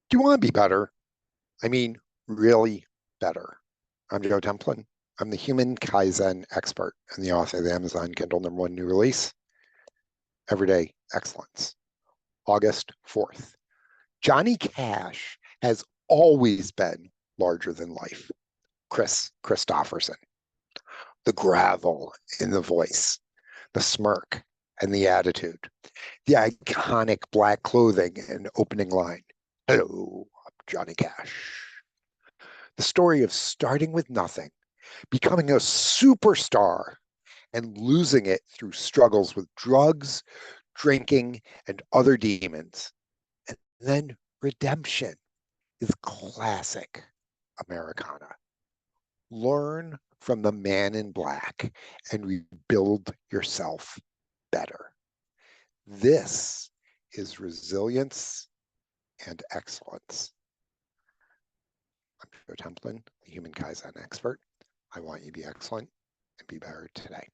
Do you want to be better? I mean, really better. I'm Joe Templin. I'm the human Kaizen expert and the author of the Amazon Kindle #1 new release, Everyday Excellence, August 4th. Johnny Cash has always been larger than life. Kris Kristofferson. The gravel in the voice, the smirk and the attitude, the iconic black clothing and opening line. Hello, I'm Johnny Cash. The story of starting with nothing, becoming a superstar, and losing it through struggles with drugs, drinking, and other demons. And then redemption is classic Americana. Learn from the man in black and rebuild yourself better. This is resilience and excellence. I'm Joe Templin, the human Kaizen expert. I want you to be excellent and be better today.